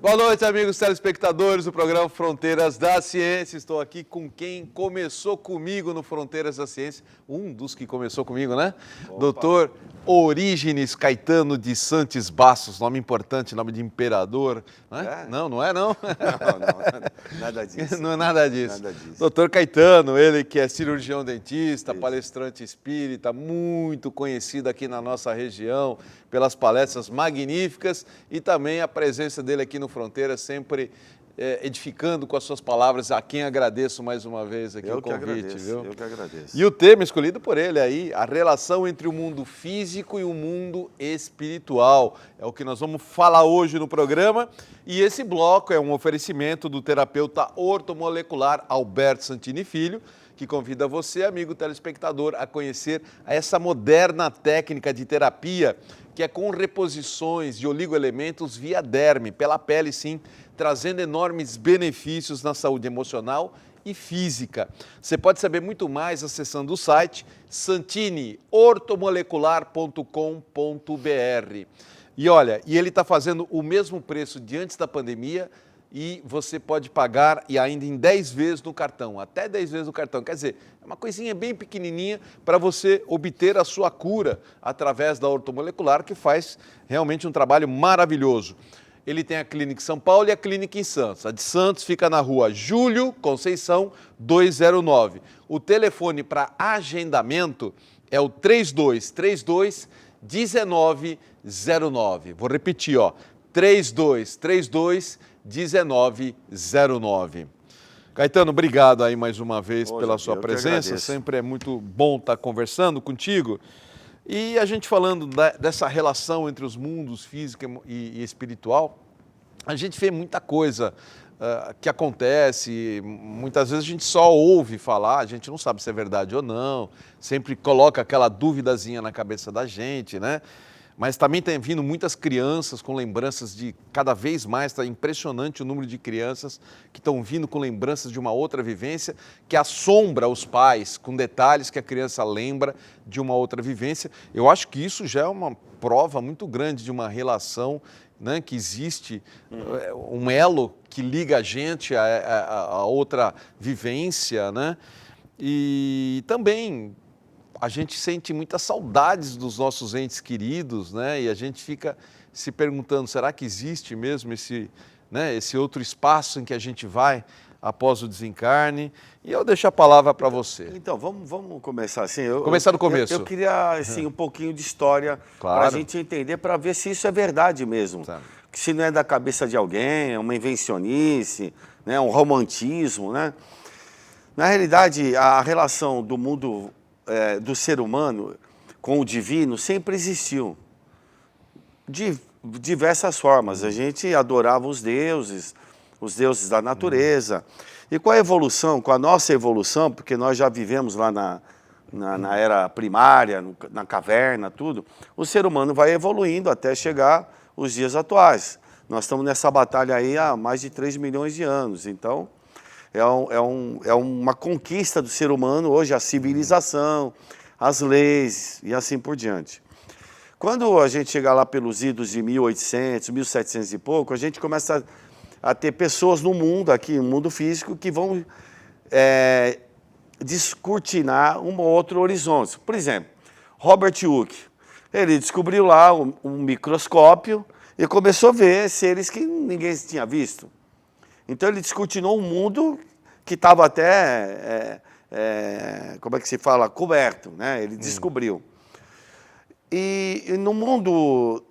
Boa noite, amigos telespectadores do programa Fronteiras da Ciência. Estou aqui com quem começou comigo no Fronteiras da Ciência, um dos que começou comigo, né? Opa. Doutor Orígenes Caetano de Santos Bastos, nome importante, nome de imperador. Né? É? Não é não? Não, nada disso. Não é nada disso. Nada disso. Doutor Caetano, ele que é cirurgião dentista, Isso. palestrante espírita, muito conhecido aqui na nossa região, pelas palestras magníficas e também a presença dele aqui no Fronteira, sempre edificando com as suas palavras, a quem agradeço mais uma vez aqui o convite. Viu? Eu que agradeço. E o tema escolhido por ele aí, a relação entre o mundo físico e o mundo espiritual. É o que nós vamos falar hoje no programa. E esse bloco é um oferecimento do terapeuta ortomolecular Alberto Santini Filho, que convida você, amigo telespectador, a conhecer essa moderna técnica de terapia, que é com reposições de oligoelementos via derme, pela pele sim, trazendo enormes benefícios na saúde emocional e física. Você pode saber muito mais acessando o site santiniortomolecular.com.br. E olha, ele está fazendo o mesmo preço de antes da pandemia, e você pode pagar e ainda em 10 vezes no cartão, até 10 vezes no cartão. Quer dizer, é uma coisinha bem pequenininha para você obter a sua cura através da ortomolecular, que faz realmente um trabalho maravilhoso. Ele tem a clínica em São Paulo e a clínica em Santos. A de Santos fica na rua Júlio Conceição 209. O telefone para agendamento é o 3232-1909. Vou repetir, ó, 3232-1909. Caetano, obrigado aí mais uma vez pela sua presença. Sempre é muito bom estar conversando contigo. E a gente falando dessa relação entre os mundos físico e espiritual, a gente vê muita coisa que acontece, muitas vezes a gente só ouve falar, a gente não sabe se é verdade ou não, sempre coloca aquela duvidazinha na cabeça da gente, né? Mas também tem vindo muitas crianças com lembranças de cada vez mais, está impressionante o número de crianças que estão vindo com lembranças de uma outra vivência que assombra os pais, com detalhes que a criança lembra de uma outra vivência. Eu acho que isso já é uma prova muito grande de uma relação, né, que existe, um elo que liga a gente a outra vivência, né? E também a gente sente muitas saudades dos nossos entes queridos, né? E a gente fica se perguntando, será que existe mesmo esse outro espaço em que a gente vai após o desencarne? E eu deixo a palavra para você. Então, vamos começar assim. Começar do começo. Eu queria, assim, um pouquinho de história para a gente entender, para ver se isso é verdade mesmo. Tá. Que se não é da cabeça de alguém, é uma invencionice, né? Um romantismo, né? Na realidade, a relação do mundo do ser humano com o divino sempre existiu, de diversas formas. A gente adorava os deuses da natureza. E com a evolução, com a nossa evolução, porque nós já vivemos lá na era primária, na caverna, tudo, o ser humano vai evoluindo até chegar os dias atuais. Nós estamos nessa batalha aí há mais de 3 milhões de anos, então é uma conquista do ser humano hoje, a civilização, as leis e assim por diante. Quando a gente chegar lá pelos idos de 1800, 1700 e pouco, a gente começa a ter pessoas no mundo, aqui no mundo físico, que vão descortinar um outro horizonte. Por exemplo, Robert Hooke, ele descobriu lá um microscópio e começou a ver seres que ninguém tinha visto. Então ele descortinou um mundo que estava até, como é que se fala, coberto, né? Ele descobriu. E no mundo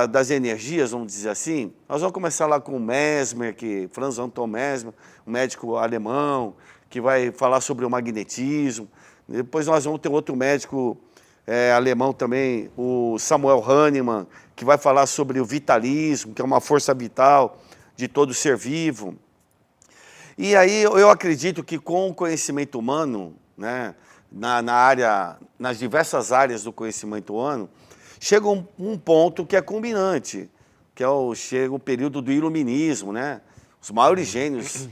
das energias, vamos dizer assim, nós vamos começar lá com o Mesmer, Franz Anton Mesmer, um médico alemão, que vai falar sobre o magnetismo. Depois nós vamos ter outro médico alemão também, o Samuel Hahnemann, que vai falar sobre o vitalismo, que é uma força vital de todo ser vivo. E aí eu acredito que com o conhecimento humano, né, nas diversas áreas do conhecimento humano, chega um ponto que é culminante, que chega o período do iluminismo, né? Os maiores gênios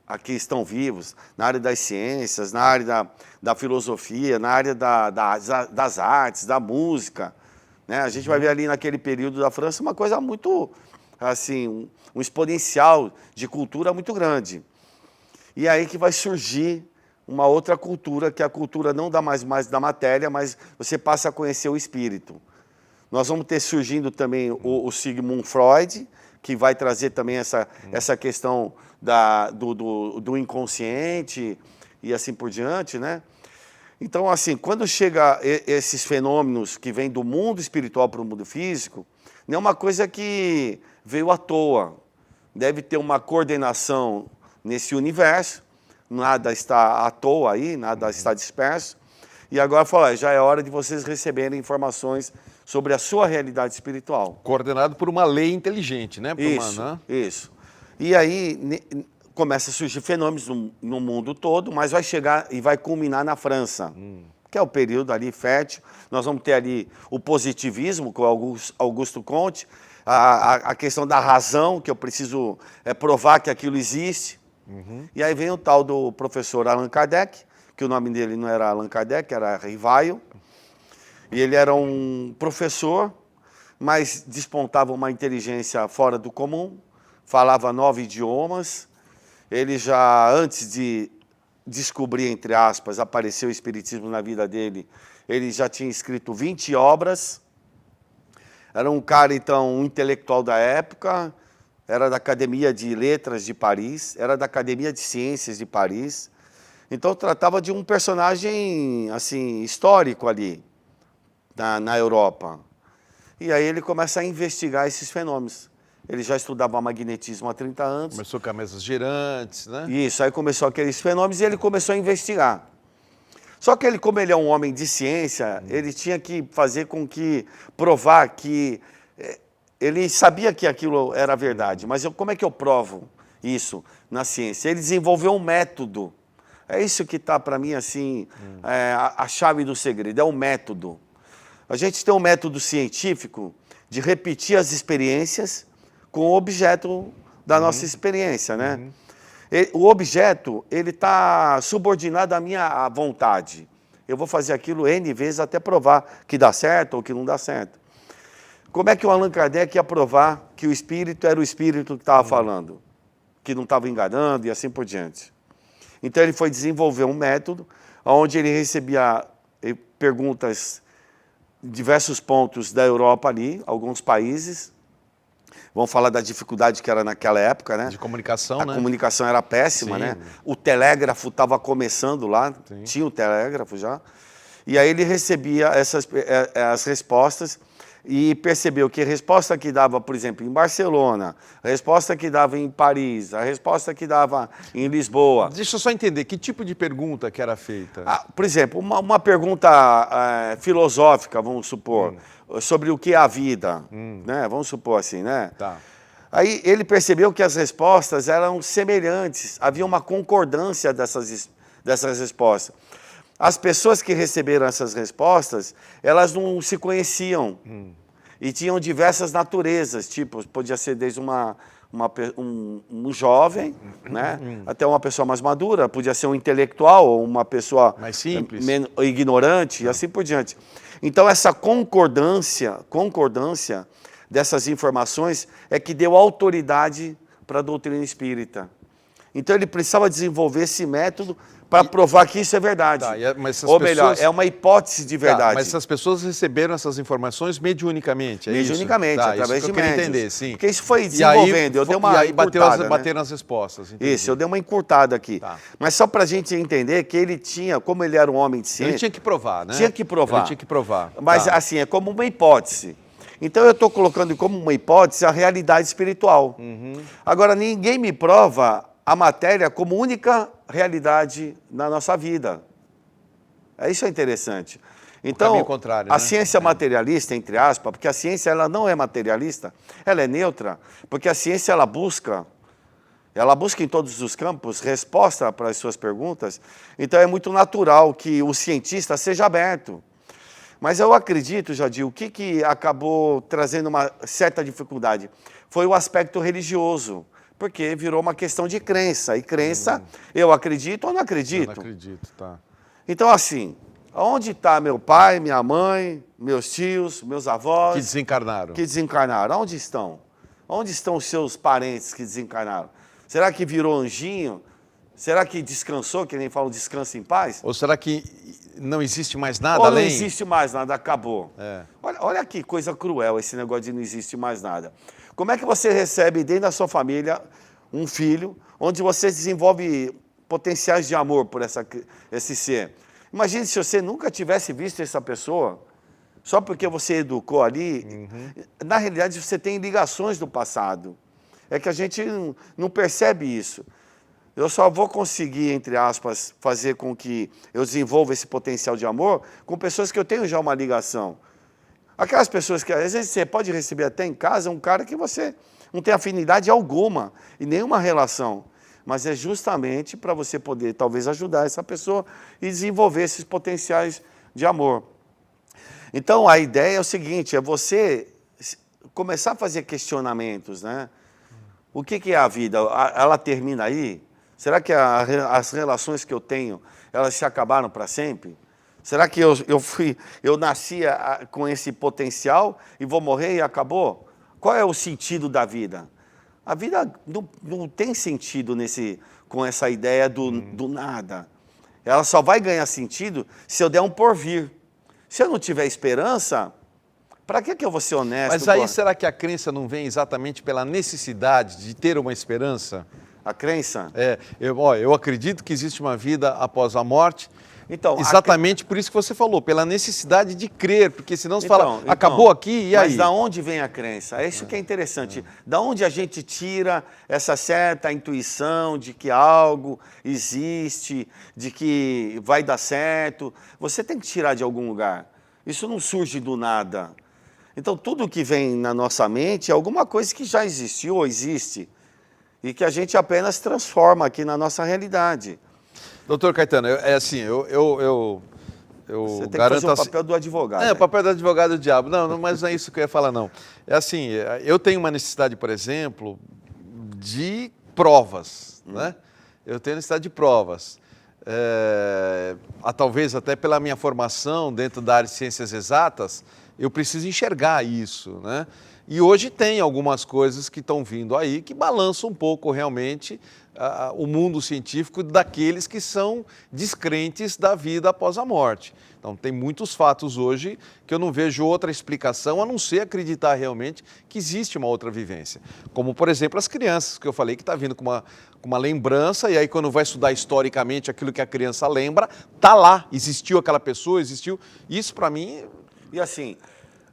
aqui estão vivos, na área das ciências, na área da filosofia, na área das artes, da música, né? A gente vai ver ali naquele período da França uma coisa muito assim, um exponencial de cultura muito grande. E é aí que vai surgir uma outra cultura, que é a cultura não da mais da matéria, mas você passa a conhecer o espírito. Nós vamos ter surgindo também o Sigmund Freud, que vai trazer também essa questão do inconsciente e assim por diante, né? Então, assim, quando chega esses fenômenos que vêm do mundo espiritual para o mundo físico, não é uma coisa que veio à toa. Deve ter uma coordenação nesse universo, nada está à toa aí, nada está disperso. E agora fala, já é hora de vocês receberem informações sobre a sua realidade espiritual. Coordenado por uma lei inteligente, né? Isso. E aí começa a surgir fenômenos no mundo todo, mas vai chegar e vai culminar na França, que é o período ali fértil. Nós vamos ter ali o positivismo, com Augusto Comte, a questão da razão, que eu preciso provar que aquilo existe. E aí vem o tal do professor Allan Kardec, que o nome dele não era Allan Kardec, era Rivaio. E ele era um professor, mas despontava uma inteligência fora do comum, falava 9 idiomas. Ele já, antes de descobrir, entre aspas, apareceu o espiritismo na vida dele, ele já tinha escrito 20 obras. Era um cara, então, um intelectual da época, era da Academia de Letras de Paris, era da Academia de Ciências de Paris. Então, tratava de um personagem, assim, histórico ali, na Europa. E aí ele começa a investigar esses fenômenos. Ele já estudava magnetismo há 30 anos. Começou com mesas girantes, né? Isso, aí começou aqueles fenômenos e ele começou a investigar. Só que ele, como ele é um homem de ciência, ele tinha que fazer com que, provar que ele sabia que aquilo era verdade, mas como é que eu provo isso na ciência? Ele desenvolveu um método. É isso que está, para mim, assim, a chave do segredo, é um método. A gente tem um método científico de repetir as experiências com o objeto da nossa experiência, né? O objeto, ele está subordinado à minha vontade. Eu vou fazer aquilo N vezes até provar que dá certo ou que não dá certo. Como é que o Allan Kardec ia provar que o espírito era o espírito que estava falando? Que não estava enganando e assim por diante. Então ele foi desenvolver um método onde ele recebia perguntas em diversos pontos da Europa ali, alguns países. Vamos falar da dificuldade que era naquela época, né? De comunicação, né? A comunicação era péssima, né? O telégrafo estava começando lá, tinha o telégrafo já. E aí ele recebia as respostas e percebeu que a resposta que dava, por exemplo, em Barcelona, a resposta que dava em Paris, a resposta que dava em Lisboa. Deixa eu só entender, que tipo de pergunta que era feita? Por exemplo, uma pergunta filosófica, vamos supor, sobre o que é a vida, né? Vamos supor assim, né? Tá. Aí ele percebeu que as respostas eram semelhantes, havia uma concordância dessas respostas. As pessoas que receberam essas respostas, elas não se conheciam e tinham diversas naturezas, tipo, podia ser desde um jovem, né, até uma pessoa mais madura, podia ser um intelectual ou uma pessoa mais simples, ignorante e assim por diante. Então essa concordância dessas informações é que deu autoridade para a doutrina espírita. Então ele precisava desenvolver esse método para provar que isso é verdade. Tá, mas ou melhor, é uma hipótese de verdade. Tá, mas essas pessoas receberam essas informações mediunicamente, é mediunicamente, isso? através isso de que eu queria médios. entender, sim. Porque isso foi desenvolvendo, eu dei uma encurtada, bateram as respostas. Entendi. Isso, eu dei uma encurtada aqui. Tá. Mas só para a gente entender que ele tinha, como ele era um homem de ciência... Ele tinha que provar, né? Tinha que provar. Ele tinha que provar. Mas assim, é como uma hipótese. Então eu estou colocando como uma hipótese a realidade espiritual. Agora, ninguém me prova a matéria como única realidade na nossa vida. Isso é interessante. Então, a ciência materialista, entre aspas, porque a ciência ela não é materialista, ela é neutra, porque a ciência ela busca em todos os campos resposta para as suas perguntas. Então é muito natural que o cientista seja aberto. Mas eu acredito, Jadir, o que acabou trazendo uma certa dificuldade foi o aspecto religioso. Porque virou uma questão de crença. E crença, eu acredito ou não acredito? Eu não acredito, tá. Então, assim, onde está meu pai, minha mãe, meus tios, meus avós? Que desencarnaram. Que desencarnaram. Onde estão? Onde estão os seus parentes que desencarnaram? Será que virou anjinho? Será que descansou, que nem falam, descansa em paz? Ou será que não existe mais nada Ou além? não existe mais nada, acabou. É. Olha que coisa cruel esse negócio de não existe mais nada. Como é que você recebe dentro da sua família um filho onde você desenvolve potenciais de amor por esse ser? Imagine se você nunca tivesse visto essa pessoa, só porque você educou ali. Na realidade, você tem ligações do passado. É que a gente não percebe isso. Eu só vou conseguir, entre aspas, fazer com que eu desenvolva esse potencial de amor com pessoas que eu tenho já uma ligação. Aquelas pessoas que, às vezes, você pode receber até em casa um cara que você não tem afinidade alguma e nenhuma relação. Mas é justamente para você poder, talvez, ajudar essa pessoa e desenvolver esses potenciais de amor. Então, a ideia é o seguinte, é você começar a fazer questionamentos, né? O que é a vida? Ela termina aí? Será que as relações que eu tenho, elas se acabaram para sempre? Será que eu nasci com esse potencial e vou morrer e acabou? Qual é o sentido da vida? A vida não tem sentido com essa ideia do nada. Ela só vai ganhar sentido se eu der um porvir. Se eu não tiver esperança, para que eu vou ser honesto? Mas aí será que a crença não vem exatamente pela necessidade de ter uma esperança? A crença? Eu acredito que existe uma vida após a morte, então, exatamente por isso que você falou, pela necessidade de crer, porque senão você fala, acabou aqui, e aí? Mas da onde vem a crença? É isso que é interessante. Da onde a gente tira essa certa intuição de que algo existe, de que vai dar certo? Você tem que tirar de algum lugar. Isso não surge do nada. Então, tudo que vem na nossa mente é alguma coisa que já existiu ou existe e que a gente apenas transforma aqui na nossa realidade. Doutor Caetano, eu você tem garanto que fazer o papel do advogado. O papel do advogado do diabo. Não, mas não é isso que eu ia falar, não. É assim, eu tenho uma necessidade, por exemplo, de provas, né? Eu tenho necessidade de provas. Talvez até pela minha formação dentro da área de ciências exatas, eu preciso enxergar isso, né? E hoje tem algumas coisas que estão vindo aí que balançam um pouco realmente o mundo científico daqueles que são descrentes da vida após a morte. Então, tem muitos fatos hoje que eu não vejo outra explicação a não ser acreditar realmente que existe uma outra vivência. Como, por exemplo, as crianças, que eu falei que está vindo com uma lembrança, e aí quando vai estudar historicamente aquilo que a criança lembra, está lá, existiu aquela pessoa, existiu. Isso, para mim... E assim...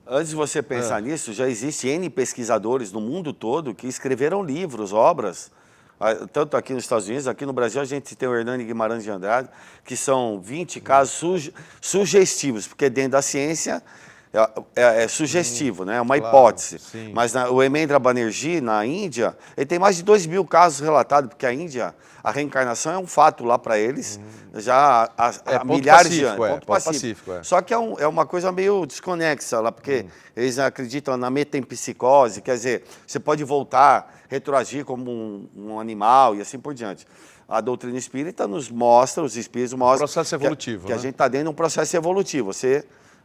Antes de você pensar nisso, já existe N pesquisadores no mundo todo que escreveram livros, obras, tanto aqui nos Estados Unidos, aqui no Brasil a gente tem o Hernani Guimarães de Andrade, que são 20 casos sugestivos, porque dentro da ciência é sugestivo, né? É uma hipótese. Sim. Mas o Hemendra Banerjee, na Índia, ele tem mais de 2.000 casos relatados, porque a Índia, a reencarnação é um fato lá para eles, já há milhares de anos. Ponto pacífico. Só que é uma coisa meio desconexa lá, porque eles acreditam na metempsicose, quer dizer, você pode voltar, retroagir como um animal e assim por diante. A doutrina espírita nos mostra, os espíritos mostram... Processo evolutivo, que a gente está dentro de um processo evolutivo.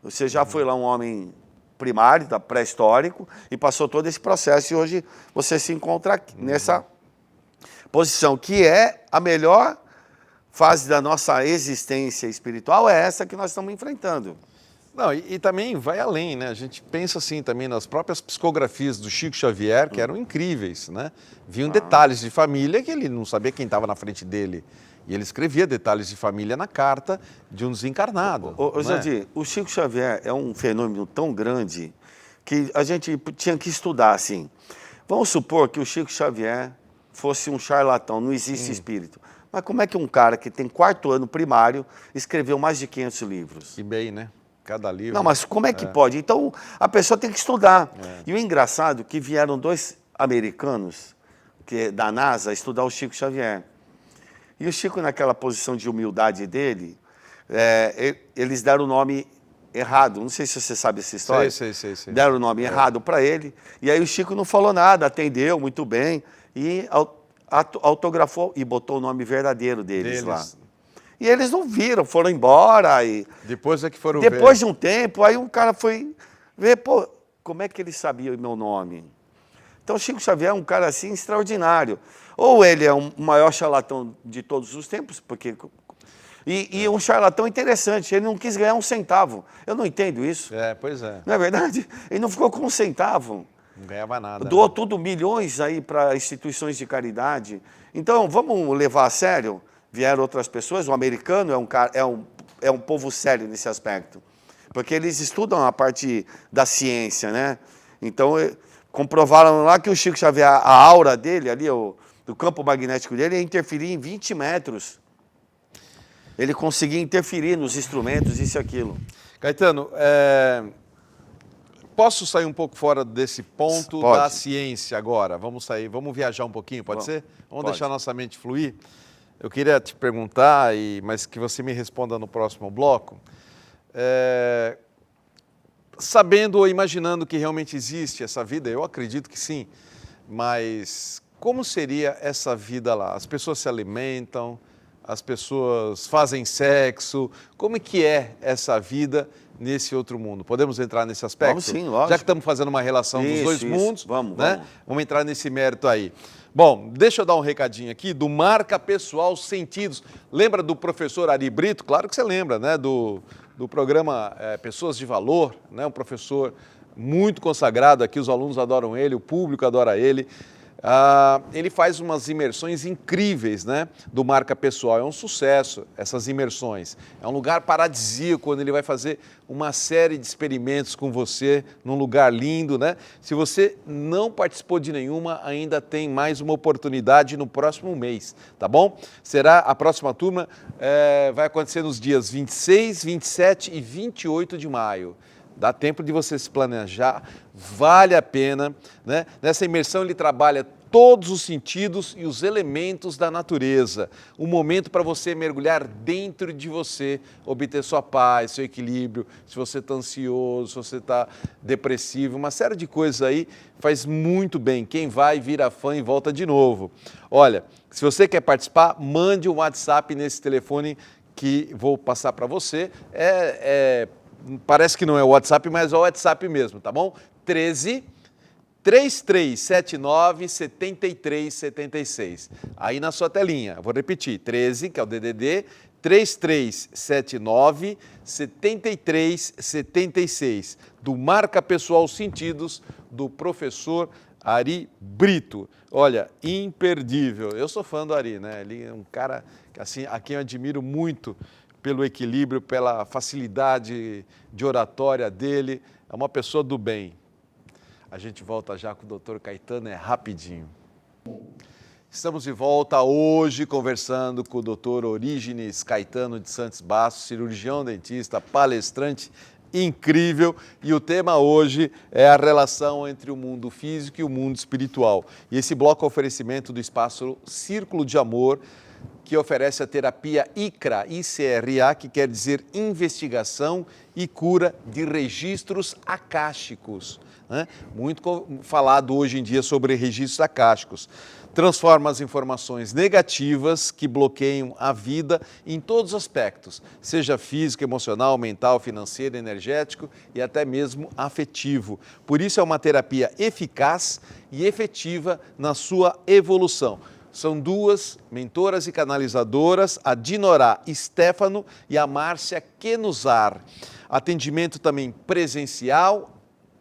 Você já foi lá um homem primário, pré-histórico, e passou todo esse processo, e hoje você se encontra aqui, nessa posição, que é a melhor fase da nossa existência espiritual, é essa que nós estamos enfrentando. Não, e também vai além, né? A gente pensa assim também nas próprias psicografias do Chico Xavier, que eram incríveis, né? Viam detalhes de família que ele não sabia quem estava na frente dele. E ele escrevia detalhes de família na carta de um desencarnado. Jandir, o Chico Xavier é um fenômeno tão grande que a gente tinha que estudar, assim. Vamos supor que o Chico Xavier fosse um charlatão, não existe espírito. Mas como é que um cara que tem 4º ano primário escreveu mais de 500 livros? Que bem, né? Cada livro... Não, mas como é que pode? Então, a pessoa tem que estudar. E o engraçado é que vieram 2 americanos da NASA estudar o Chico Xavier. E o Chico, naquela posição de humildade dele, eles deram o nome errado. Não sei se você sabe essa história. Sei. Deram o nome errado para ele. E aí o Chico não falou nada, atendeu muito bem. E autografou e botou o nome verdadeiro deles lá. E eles não viram, foram embora. Depois é que foram ver. Depois de um tempo, aí um cara foi ver, pô, como é que ele sabia o meu nome? Então, Chico Xavier é um cara assim extraordinário. Ou ele é o maior charlatão de todos os tempos, porque... E um charlatão interessante, ele não quis ganhar um centavo. Eu não entendo isso. Pois é. Não é verdade? Ele não ficou com um centavo. Não ganhava nada. Doou tudo, milhões aí para instituições de caridade. Então, vamos levar a sério? Vieram outras pessoas, o americano é um povo sério nesse aspecto. Porque eles estudam a parte da ciência, né? Então, comprovaram lá que o Chico Xavier, a aura dele ali, o campo magnético dele, ia interferir em 20 metros. Ele conseguia interferir nos instrumentos, isso e aquilo. Caetano, posso sair um pouco fora desse ponto da ciência agora? Vamos viajar um pouquinho, pode ser? Vamos deixar nossa mente fluir? Eu queria te perguntar, mas que você me responda no próximo bloco. Sabendo ou imaginando que realmente existe essa vida, eu acredito que sim, mas como seria essa vida lá? As pessoas se alimentam, as pessoas fazem sexo, como é que é essa vida nesse outro mundo? Podemos entrar nesse aspecto? Vamos sim, lógico. Já que estamos fazendo uma relação dos dois mundos, vamos. Vamos entrar nesse mérito aí. Bom, deixa eu dar um recadinho aqui do Marca Pessoal Sentidos. Lembra do professor Ari Brito? Claro que você lembra, né? Do programa Pessoas de Valor, né? Um professor muito consagrado aqui, os alunos adoram ele, o público adora ele. Ele faz umas imersões incríveis, né, do Marca Pessoal. É um sucesso essas imersões. É um lugar paradisíaco, onde ele vai fazer uma série de experimentos com você, num lugar lindo, né? Se você não participou de nenhuma, ainda tem mais uma oportunidade no próximo mês, tá bom? Será a próxima turma, vai acontecer nos dias 26, 27 e 28 de maio. Dá tempo de você se planejar, vale a pena, né? Nessa imersão ele trabalha todos os sentidos e os elementos da natureza. Um momento para você mergulhar dentro de você, obter sua paz, seu equilíbrio, se você está ansioso, se você está depressivo, uma série de coisas aí faz muito bem. Quem vai vira fã e volta de novo. Olha, se você quer participar, mande um WhatsApp nesse telefone que vou passar para você. Parece que não é o WhatsApp, mas é o WhatsApp mesmo, tá bom? 13 3379 7376. Aí na sua telinha, vou repetir, 13, que é o DDD, 3379 7376, do Marca Pessoal Sentidos, do professor Ari Brito. Olha, imperdível. Eu sou fã do Ari, né? Ele é um cara assim, a quem eu admiro muito pelo equilíbrio, pela facilidade de oratória dele. É uma pessoa do bem. A gente volta já com o Dr. Caetano, rapidinho. Estamos de volta hoje conversando com o Dr. Orígenes Caetano de Santos Bastos, cirurgião dentista, palestrante incrível. E o tema hoje é a relação entre o mundo físico e o mundo espiritual. E esse bloco é oferecimento do espaço Círculo de Amor, que oferece a terapia ICRA, ICRA, que quer dizer Investigação e Cura de Registros Acásticos. Né? Muito falado hoje em dia sobre registros acásticos. Transforma as informações negativas que bloqueiam a vida em todos os aspectos, seja físico, emocional, mental, financeiro, energético e até mesmo afetivo. Por isso é uma terapia eficaz e efetiva na sua evolução. São duas mentoras e canalizadoras, a Dinorá Stefano e a Márcia Kenuzar. Atendimento também presencial,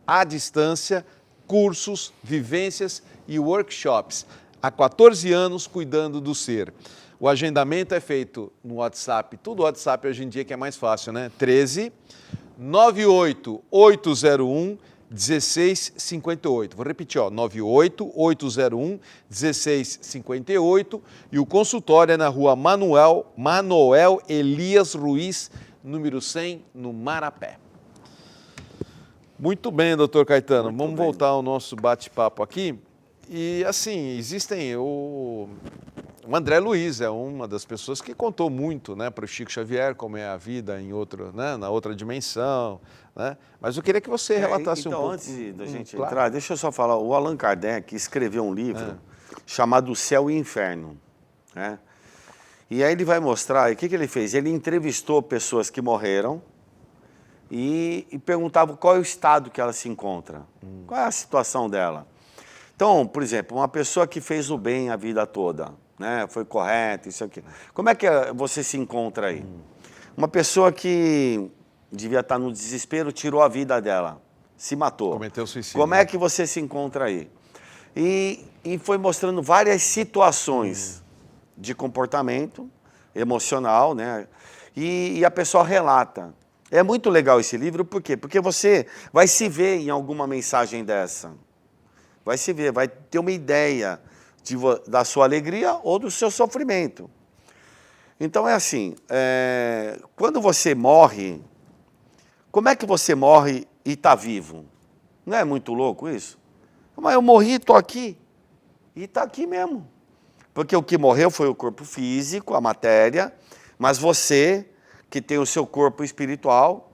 à distância, cursos, vivências e workshops. Há 14 anos cuidando do ser. O agendamento é feito no WhatsApp, tudo WhatsApp hoje em dia que é mais fácil, né? 13 98 801 1658. Vou repetir, 98-801 1658 e o consultório é na rua Manoel Elias Ruiz, número 100, no Marapé. Muito bem, doutor Caetano, vamos voltar ao nosso bate-papo aqui. E assim, o André Luiz é uma das pessoas que contou muito, né, para o Chico Xavier como é a vida em outro, né, na outra dimensão, né? Mas eu queria que você relatasse um pouco. Então, antes da gente entrar, deixa eu só falar, o Allan Kardec escreveu um livro chamado O Céu e o Inferno, né? E aí ele vai mostrar, o que ele fez? Ele entrevistou pessoas que morreram e perguntava qual é o estado que ela se encontra, qual é a situação dela. Então, por exemplo, uma pessoa que fez o bem a vida toda, né? Foi correta, isso aqui. Como é que você se encontra aí? Uma pessoa que devia estar no desespero, tirou a vida dela, se matou. Cometeu suicídio. Como é que você se encontra aí? E foi mostrando várias situações de comportamento emocional, né? E a pessoa relata. É muito legal esse livro, por quê? Porque você vai se ver em alguma mensagem dessa. Vai se ver, vai ter uma ideia da sua alegria ou do seu sofrimento. Então é assim, quando você morre, como é que você morre e está vivo? Não é muito louco isso? Mas eu morri, estou aqui, e está aqui mesmo. Porque o que morreu foi o corpo físico, a matéria, mas você, que tem o seu corpo espiritual,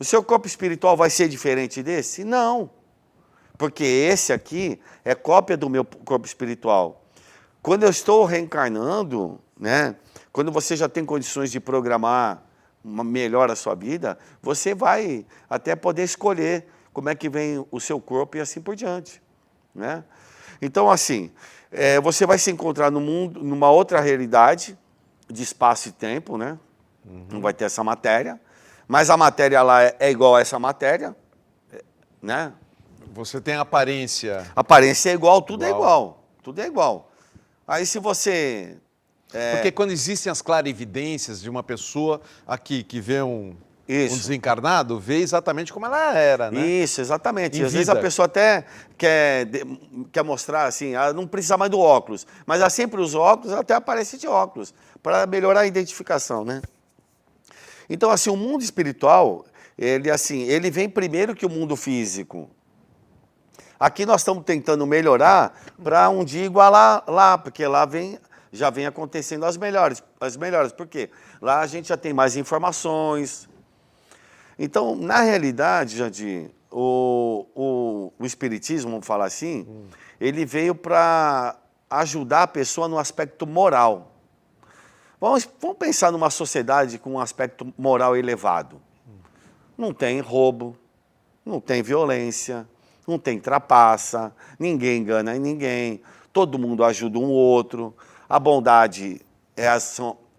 o seu corpo espiritual vai ser diferente desse? Não. Porque esse aqui é cópia do meu corpo espiritual. Quando eu estou reencarnando, né, quando você já tem condições de programar melhor a sua vida, você vai até poder escolher como é que vem o seu corpo e assim por diante, né? Então, assim, você vai se encontrar no mundo, numa outra realidade de espaço e tempo, né? Não vai ter essa matéria, mas a matéria lá é igual a essa matéria, né? Você tem a aparência. A aparência é igual, tudo é igual. Tudo é igual. Aí se você... Porque quando existem as clarividências de uma pessoa aqui que vê um desencarnado, vê exatamente como ela era, né? Isso, exatamente. Em Às vezes vida. a pessoa até quer mostrar assim, ela não precisa mais do óculos, mas ela sempre usa óculos, ela até aparece de óculos, para melhorar a identificação, né? Então, assim, o mundo espiritual, ele vem primeiro que o mundo físico. Aqui nós estamos tentando melhorar para um dia igualar lá, porque lá já vem acontecendo as melhores. Por quê? Lá a gente já tem mais informações. Então, na realidade, Jandir, o Espiritismo, vamos falar assim, ele veio para ajudar a pessoa no aspecto moral. Vamos pensar numa sociedade com um aspecto moral elevado. Não tem roubo, não tem violência, não tem trapaça, ninguém engana ninguém, todo mundo ajuda um outro, a bondade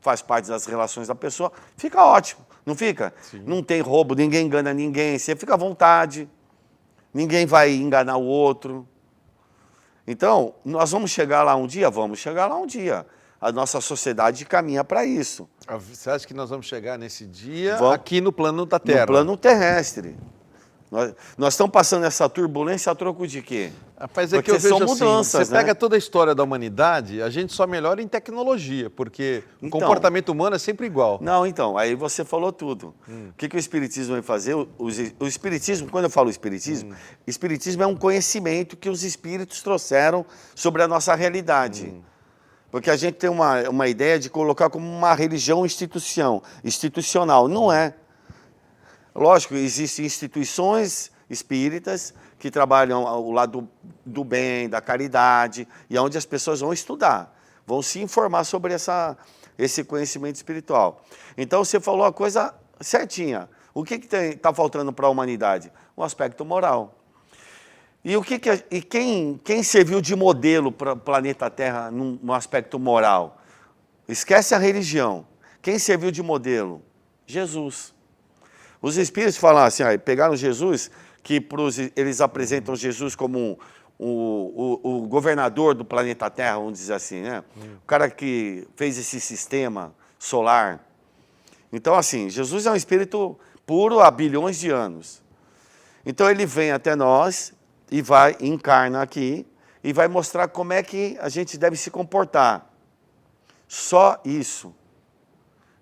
faz parte das relações da pessoa, fica ótimo, não fica? Sim. Não tem roubo, ninguém engana ninguém, você fica à vontade, ninguém vai enganar o outro. Então, nós vamos chegar lá um dia? Vamos chegar lá um dia. A nossa sociedade caminha para isso. Você acha que nós vamos chegar nesse dia aqui no plano da Terra? No plano terrestre. Nós estamos passando essa turbulência a troco de quê? Rapaz, é porque que eu vejo são mudanças, assim, você pega toda a história da humanidade, a gente só melhora em tecnologia, porque o comportamento humano é sempre igual. Não, então, aí você falou tudo. O que o Espiritismo vai fazer? O Espiritismo, quando eu falo Espiritismo, Espiritismo é um conhecimento que os Espíritos trouxeram sobre a nossa realidade. Porque a gente tem uma ideia de colocar como uma religião institucional. Não é. Lógico, existem instituições espíritas que trabalham ao lado do bem, da caridade, e é onde as pessoas vão estudar, vão se informar sobre esse conhecimento espiritual. Então, você falou a coisa certinha. O que está faltando para a humanidade? Um aspecto moral. E quem serviu de modelo para o planeta Terra no aspecto moral? Esquece a religião. Quem serviu de modelo? Jesus. Os espíritos falam assim, pegaram Jesus, que eles apresentam Jesus como o governador do planeta Terra, vamos dizer assim, né? O cara que fez esse sistema solar. Então, assim, Jesus é um espírito puro há bilhões de anos. Então, ele vem até nós e encarna aqui e vai mostrar como é que a gente deve se comportar. Só isso.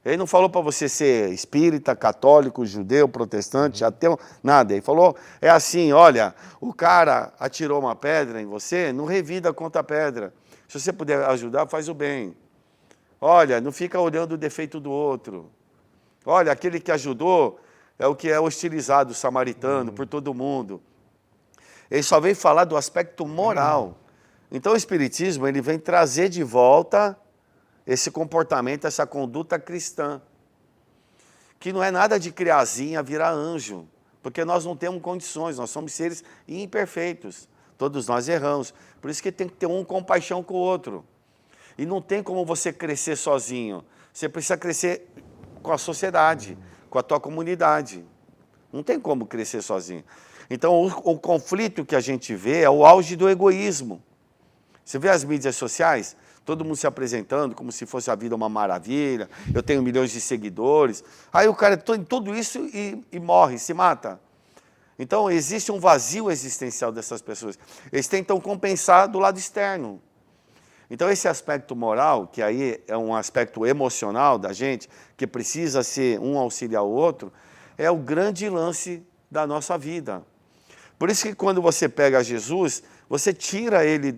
Ele não falou para você ser espírita, católico, judeu, protestante, ateu, nada. Ele falou, é assim, olha, o cara atirou uma pedra em você, não revida contra a pedra. Se você puder ajudar, faz o bem. Olha, não fica olhando o defeito do outro. Olha, aquele que ajudou é o que é hostilizado, o samaritano, por todo mundo. Ele só vem falar do aspecto moral. Então o Espiritismo, ele vem trazer de volta esse comportamento, essa conduta cristã, que não é nada de criazinha virar anjo, porque nós não temos condições, nós somos seres imperfeitos, Todos nós erramos. Por isso que tem que ter um compaixão com o outro. E não tem como você crescer sozinho. Você precisa crescer com a sociedade, com a tua comunidade. Não tem como crescer sozinho. Então, o conflito que a gente vê é o auge do egoísmo. Você vê as mídias sociais, todo mundo se apresentando como se fosse a vida uma maravilha, eu tenho milhões de seguidores. Aí o cara tem tudo isso e morre, se mata. Então, existe um vazio existencial dessas pessoas. Eles tentam compensar do lado externo. Então, esse aspecto moral, que aí é um aspecto emocional da gente, que precisa ser um auxiliar o outro, é o grande lance da nossa vida. Por isso que quando você pega Jesus, você tira ele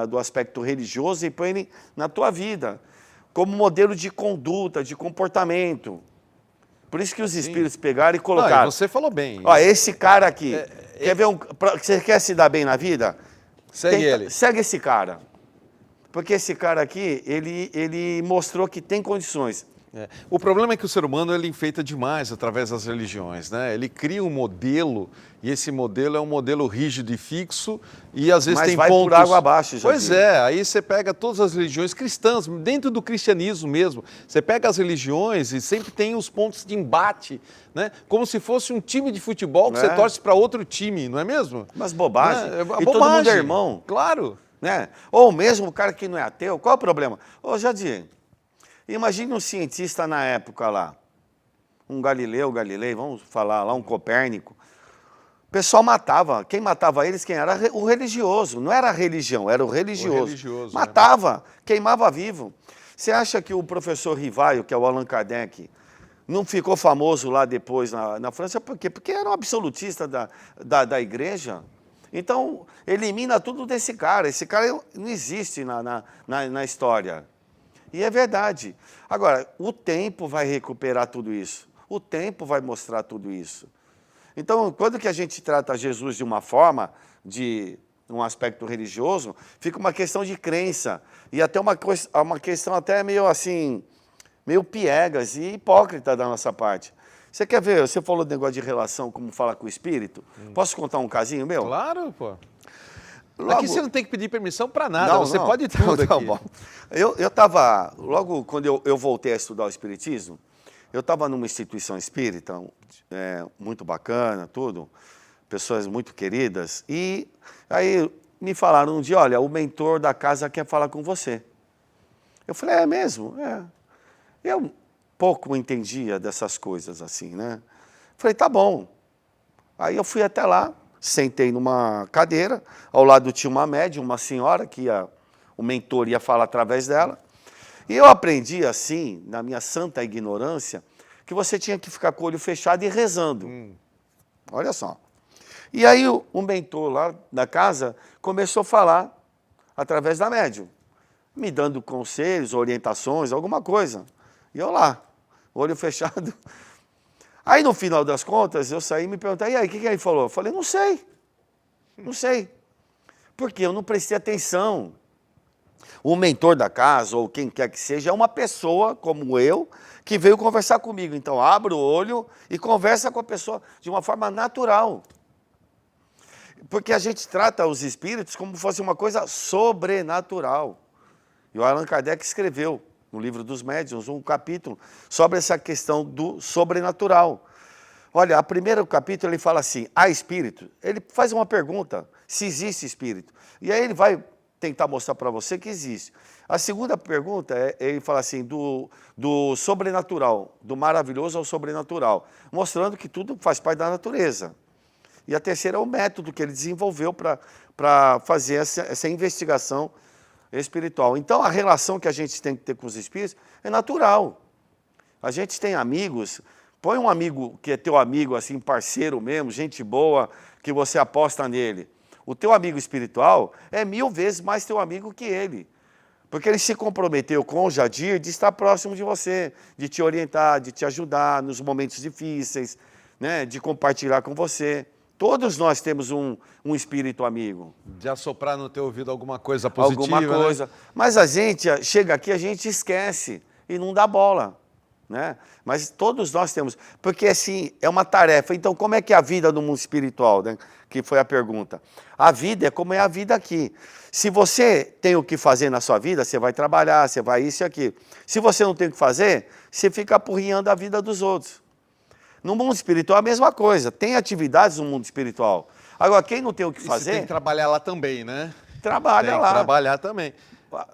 do aspecto religioso e põe ele na tua vida, como modelo de conduta, de comportamento. Por isso que os espíritos pegaram e colocaram. Não, você falou bem. Ó, esse cara aqui, quer ver você quer se dar bem na vida? Segue ele. Segue esse cara. Porque esse cara aqui, ele mostrou que tem condições. O problema é que o ser humano ele enfeita demais através das religiões, né? Ele cria um modelo e esse modelo é um modelo rígido e fixo e às vezes Mas tem vai pontos... por água abaixo, já Pois vi. aí você pega todas as religiões cristãs, dentro do cristianismo mesmo, você pega as religiões e sempre tem os pontos de embate, né? Como se fosse um time de futebol que você torce para outro time, não é mesmo? Mas bobagem. Né? E todo mundo é irmão. Claro. Né? Ou mesmo o cara que não é ateu, qual é o problema? Ô, Jadir, imagine um cientista na época lá, um Galilei, vamos falar lá, um Copérnico. O pessoal matava. Quem matava eles? Quem era? O religioso. Não era a religião, era o religioso. Matava, queimava vivo. Você acha que o professor Rivaio, que é o Allan Kardec, não ficou famoso lá depois na França? Por quê? Porque era um absolutista da igreja. Então, elimina tudo desse cara. Esse cara não existe na história. E é verdade. Agora, o tempo vai recuperar tudo isso. O tempo vai mostrar tudo isso. Então, quando que a gente trata Jesus de uma forma, de um aspecto religioso, fica uma questão de crença. E até uma questão até meio assim, meio piegas e hipócrita da nossa parte. Você quer ver, você falou do negócio de relação, como falar com o espírito? Posso contar um casinho meu? Claro, pô. Logo... Aqui você não tem que pedir permissão para nada, você pode tudo aqui. Bom. Eu estava, logo quando eu voltei a estudar o Espiritismo, eu estava numa instituição espírita, muito bacana, tudo, pessoas muito queridas, e aí me falaram um dia, olha, o mentor da casa quer falar com você. Eu falei, é mesmo? É. Eu pouco entendia dessas coisas assim, né? Falei, tá bom. Aí eu fui até lá, sentei numa cadeira, ao lado tinha uma médium, uma senhora, que o mentor ia falar através dela. E eu aprendi assim, na minha santa ignorância, que você tinha que ficar com o olho fechado e rezando. Olha só. E aí o mentor lá da casa começou a falar através da médium, me dando conselhos, orientações, alguma coisa. E eu lá, olho fechado. Aí, no final das contas, eu saí e me perguntei, e aí, o que ele falou? Eu falei, não sei. Porque eu não prestei atenção. O mentor da casa, ou quem quer que seja, é uma pessoa como eu, que veio conversar comigo. Então, abra o olho e conversa com a pessoa de uma forma natural. Porque a gente trata os espíritos como se fosse uma coisa sobrenatural. E o Allan Kardec escreveu, no livro dos médiuns, um capítulo sobre essa questão do sobrenatural. Olha, o primeiro capítulo ele fala assim, há espírito? Ele faz uma pergunta, se existe espírito. E aí ele vai tentar mostrar para você que existe. A segunda pergunta, ele fala assim, do sobrenatural, do maravilhoso ao sobrenatural, mostrando que tudo faz parte da natureza. E a terceira é o método que ele desenvolveu para fazer essa investigação espiritual. Então, a relação que a gente tem que ter com os espíritos é natural. A gente tem amigos, põe um amigo que é teu amigo, assim, parceiro mesmo, gente boa, que você aposta nele. O teu amigo espiritual é 1000 vezes mais teu amigo que ele. Porque ele se comprometeu com o Jadir de estar próximo de você, de te orientar, de te ajudar nos momentos difíceis, né, de compartilhar com você. Todos nós temos um espírito amigo. De assoprar no teu ouvido alguma coisa positiva. Alguma coisa. Né? Mas a gente chega aqui, a gente esquece e não dá bola. né? Mas todos nós temos, porque assim, é uma tarefa. Então, como é que é a vida no mundo espiritual, né? Que foi a pergunta. A vida é como é a vida aqui. Se você tem o que fazer na sua vida, você vai trabalhar, você vai isso e aquilo. Se você não tem o que fazer, você fica apurrinhando a vida dos outros. No mundo espiritual é a mesma coisa, tem atividades no mundo espiritual. Agora, quem não tem o que fazer... Você tem que trabalhar lá também, né? Trabalha lá. Tem que trabalhar também.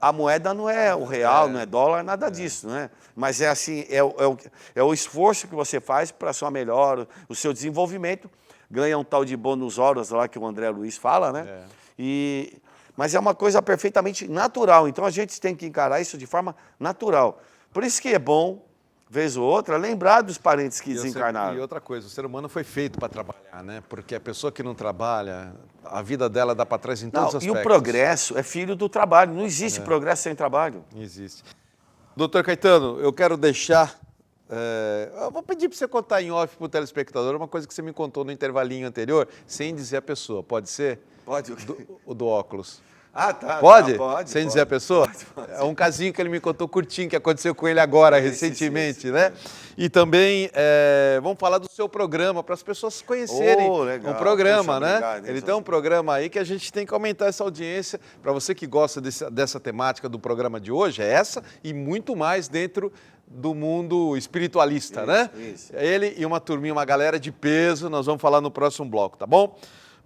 A moeda não é o real, não é dólar, nada disso, né? Mas é assim, é o esforço que você faz para a sua melhora, o seu desenvolvimento. Ganha um tal de bônus horas lá que o André Luiz fala, né? Mas é uma coisa perfeitamente natural, então a gente tem que encarar isso de forma natural. Por isso que é bom, vez ou outra, lembrar dos parentes que desencarnaram. E outra coisa, o ser humano foi feito para trabalhar, né? Porque a pessoa que não trabalha, a vida dela dá para trás em todos os aspectos. E o progresso é filho do trabalho, não existe progresso sem trabalho. Não existe. Doutor Caetano, eu quero deixar... eu vou pedir para você contar em off para o telespectador uma coisa que você me contou no intervalinho anterior, sem dizer a pessoa, pode ser? Pode. O do óculos. Ah, tá. Pode? Pode. Sem dizer a pessoa? Pode. É um casinho que ele me contou curtinho, que aconteceu com ele agora, recentemente, né? E também vamos falar do seu programa, para as pessoas conhecerem legal. o programa, Poxa, né? obrigado, ele tem um programa aí que a gente tem que aumentar essa audiência. Para você que gosta dessa temática do programa de hoje, é essa e muito mais dentro do mundo espiritualista, né? Isso. Ele e uma turminha, uma galera de peso, nós vamos falar no próximo bloco, tá bom?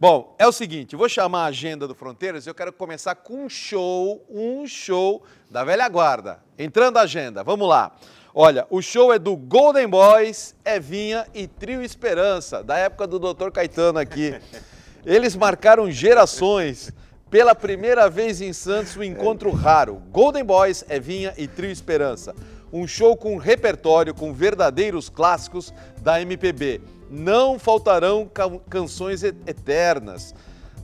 Bom, é o seguinte, vou chamar a agenda do Fronteiras e eu quero começar com um show da velha guarda. Entrando a agenda, vamos lá. Olha, o show é do Golden Boys, Evinha e Trio Esperança, da época do Dr. Caetano aqui. Eles marcaram gerações. Pela primeira vez em Santos, um encontro raro. Golden Boys, Evinha e Trio Esperança. Um show com repertório, com verdadeiros clássicos da MPB. Não faltarão canções eternas.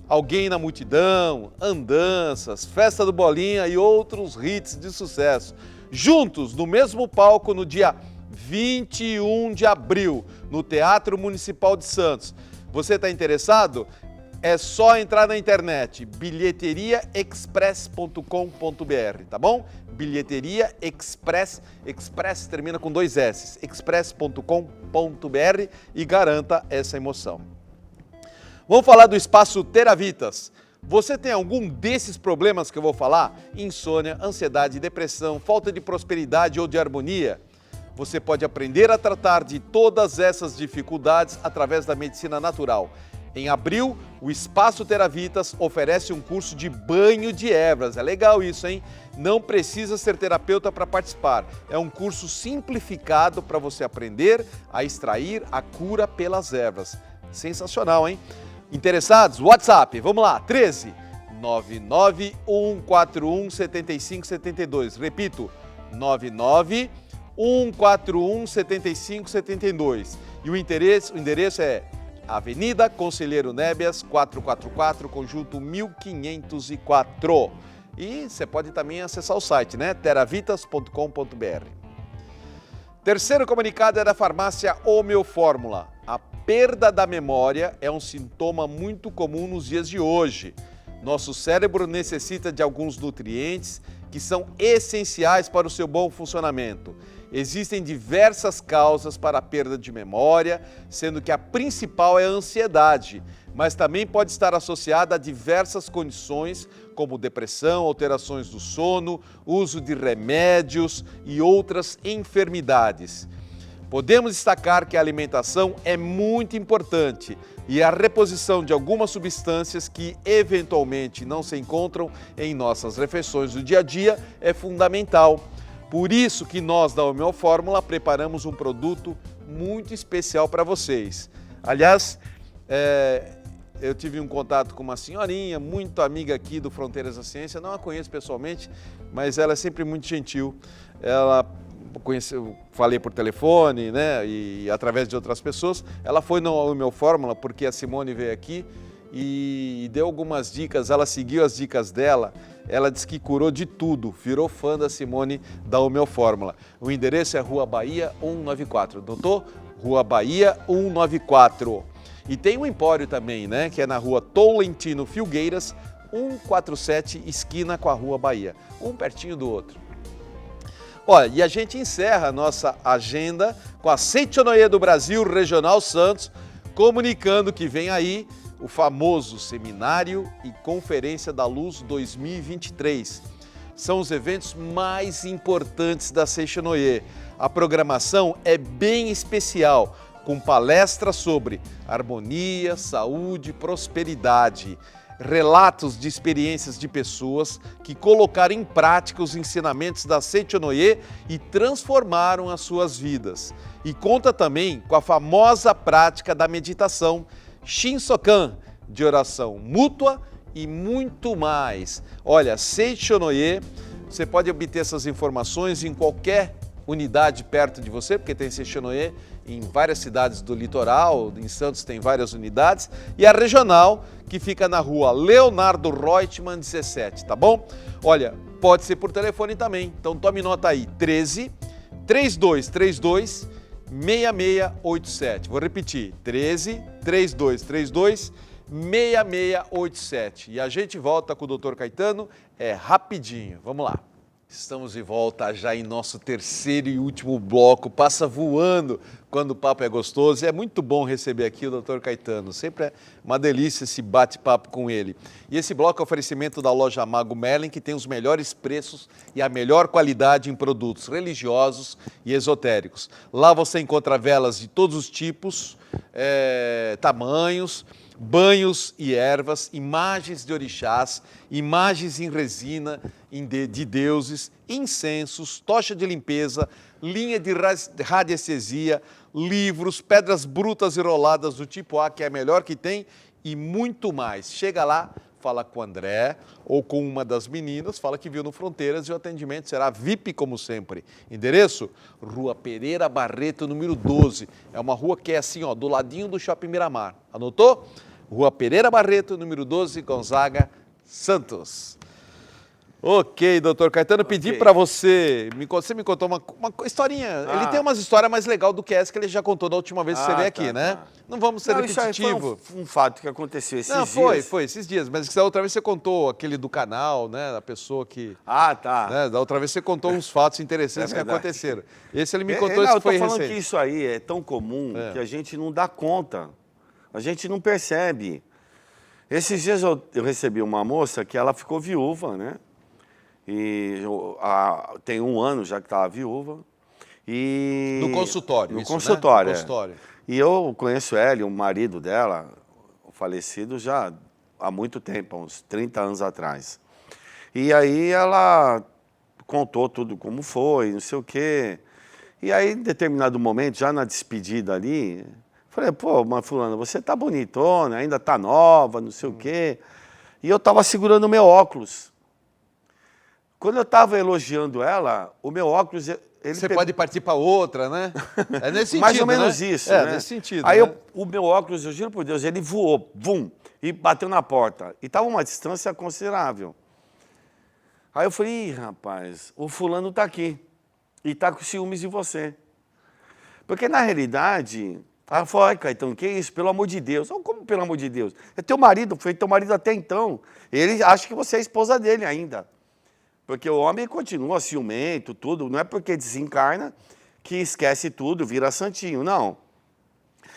Alguém na Multidão, Andanças, Festa do Bolinha e outros hits de sucesso. Juntos, no mesmo palco, no dia 21 de abril, no Teatro Municipal de Santos. Você está interessado? É só entrar na internet, bilheteriaexpress.com.br, tá bom? Bilheteria Express, Express termina com 2 S, express.com.br e garanta essa emoção. Vamos falar do Espaço Teravitas. Você tem algum desses problemas que eu vou falar? Insônia, ansiedade, depressão, falta de prosperidade ou de harmonia? Você pode aprender a tratar de todas essas dificuldades através da medicina natural. Em abril, o Espaço Teravitas oferece um curso de banho de ervas. É legal isso, hein? Não precisa ser terapeuta para participar. É um curso simplificado para você aprender a extrair a cura pelas ervas. Sensacional, hein? Interessados? WhatsApp, vamos lá, 13 99141 7572. Repito, 99141 7572. E o endereço é Avenida Conselheiro Nébias, 444, conjunto 1504. E você pode também acessar o site, né? teravitas.com.br. Terceiro comunicado é da farmácia Homeofórmula. A perda da memória é um sintoma muito comum nos dias de hoje. Nosso cérebro necessita de alguns nutrientes que são essenciais para o seu bom funcionamento. Existem diversas causas para a perda de memória, sendo que a principal é a ansiedade, mas também pode estar associada a diversas condições, como depressão, alterações do sono, uso de remédios e outras enfermidades. Podemos destacar que a alimentação é muito importante e a reposição de algumas substâncias que eventualmente não se encontram em nossas refeições do dia a dia é fundamental. Por isso que nós da Homeofórmula preparamos um produto muito especial para vocês. Aliás, eu tive um contato com uma senhorinha, muito amiga aqui do Fronteiras da Ciência, não a conheço pessoalmente, mas ela é sempre muito gentil. Ela conheceu, falei por telefone, né, e através de outras pessoas. Ela foi na Homeofórmula porque a Simone veio aqui e deu algumas dicas, ela seguiu as dicas dela. Ela disse que curou de tudo, virou fã da Simone da Homeofórmula. O endereço é Rua Bahia 194, doutor? Rua Bahia 194. E tem um empório também, né? Que é na Rua Tolentino Filgueiras, 147, esquina com a Rua Bahia. Um pertinho do outro. Olha, e a gente encerra a nossa agenda com a Seichonoye do Brasil Regional Santos, comunicando que vem aí o famoso Seminário e Conferência da Luz 2023. São os eventos mais importantes da Seichonoye. A programação é bem especial, com palestras sobre harmonia, saúde, prosperidade, relatos de experiências de pessoas que colocaram em prática os ensinamentos da Seichonoye e transformaram as suas vidas. E conta também com a famosa prática da meditação Shinsokan, de oração mútua e muito mais. Olha, Seichonoye, você pode obter essas informações em qualquer unidade perto de você, porque tem Seichonoye em várias cidades do litoral, em Santos tem várias unidades, e a regional, que fica na rua Leonardo Reutemann 17, tá bom? Olha, pode ser por telefone também, então tome nota aí, 13 3232 6687. Vou repetir, 13 3232 6687. E a gente volta com o Dr. Caetano, é rapidinho, vamos lá. Estamos de volta já em nosso terceiro e último bloco, passa voando quando o papo é gostoso. E é muito bom receber aqui o Dr. Caetano, sempre é uma delícia esse bate-papo com ele. E esse bloco é oferecimento da loja Mago Merlin, que tem os melhores preços e a melhor qualidade em produtos religiosos e esotéricos. Lá você encontra velas de todos os tipos, tamanhos, banhos e ervas, imagens de orixás, imagens em resina de deuses, incensos, tocha de limpeza, linha de radiestesia, livros, pedras brutas e roladas do tipo A, que é a melhor que tem, e muito mais. Chega lá, fala com o André ou com uma das meninas, fala que viu no Fronteiras e o atendimento será VIP como sempre. Endereço? Rua Pereira Barreto, número 12. É uma rua que é assim, ó, do ladinho do Shopping Miramar. Anotou? Rua Pereira Barreto, número 12, Gonzaga, Santos. Ok, doutor Caetano, pedi para você me contou uma historinha. Ele tem umas histórias mais legais do que essa que ele já contou da última vez que você veio aqui, né? Não vamos ser repetitivo. Foi um fato que aconteceu esses dias. Foi esses dias. Mas da outra vez você contou aquele do canal, né? Da pessoa que... Tá. Né, da outra vez você contou uns fatos interessantes que aconteceram. Esse ele me contou, esse foi recente. Eu tô falando que isso aí é tão comum que a gente não dá conta. A gente não percebe. Esses dias eu recebi uma moça que ela ficou viúva, né? E tem 1 ano já que estava viúva. E no consultório. No isso, consultório. Né? No consultório. E eu conheço ela e o marido dela, falecido já há muito tempo, uns 30 anos atrás. E aí ela contou tudo como foi, não sei o quê. E aí, em determinado momento, já na despedida ali, falei, pô, mas fulana, você tá bonitona, ainda tá nova, não sei o quê. E eu tava segurando o meu óculos. Quando eu estava elogiando ela, o meu óculos... Você pode partir para outra, né? É nesse sentido, mais ou menos né? isso, né? Nesse sentido. Aí né? o meu óculos, eu juro por Deus, ele voou, vum, e bateu na porta. E estava uma distância considerável. Aí eu falei, ih, rapaz, o fulano está aqui. E está com ciúmes de você. Porque, na realidade... Ela falou, ai, Caetano, que isso? Pelo amor de Deus. Oh, como pelo amor de Deus? É teu marido, foi teu marido até então. Ele acha que você é a esposa dele ainda. Porque o homem continua ciumento, tudo. Não é porque desencarna que esquece tudo, vira santinho. Não.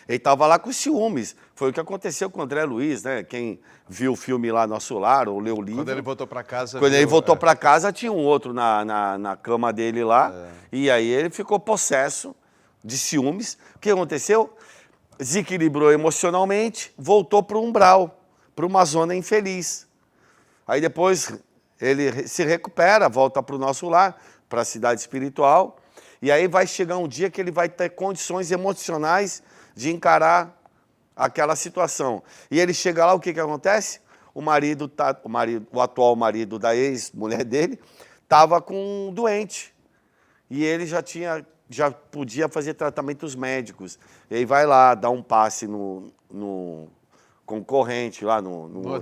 Ele estava lá com ciúmes. Foi o que aconteceu com o André Luiz, né? Quem viu o filme lá, Nosso Lar, ou leu o livro. Quando ele voltou para casa... Quando ele voltou para casa, tinha um outro na cama dele lá. E aí ele ficou possesso de ciúmes. O que aconteceu? Desequilibrou emocionalmente, voltou para o umbral, para uma zona infeliz. Aí depois ele se recupera, volta para o Nosso Lar, para a cidade espiritual, e aí vai chegar um dia que ele vai ter condições emocionais de encarar aquela situação. E ele chega lá, o que acontece? O atual marido da ex-mulher dele estava com um doente. E ele já podia fazer tratamentos médicos. E aí vai lá, dá um passe no concorrente lá no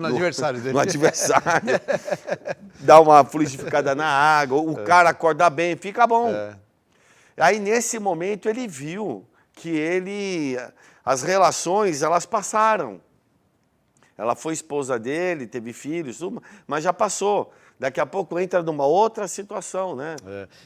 adversário dele. No adversário. Dá uma fluidificada na água, o cara acorda bem, fica bom. Aí, nesse momento, ele viu que as relações, elas passaram. Ela foi esposa dele, teve filhos, mas já passou. Daqui a pouco entra numa outra situação, né?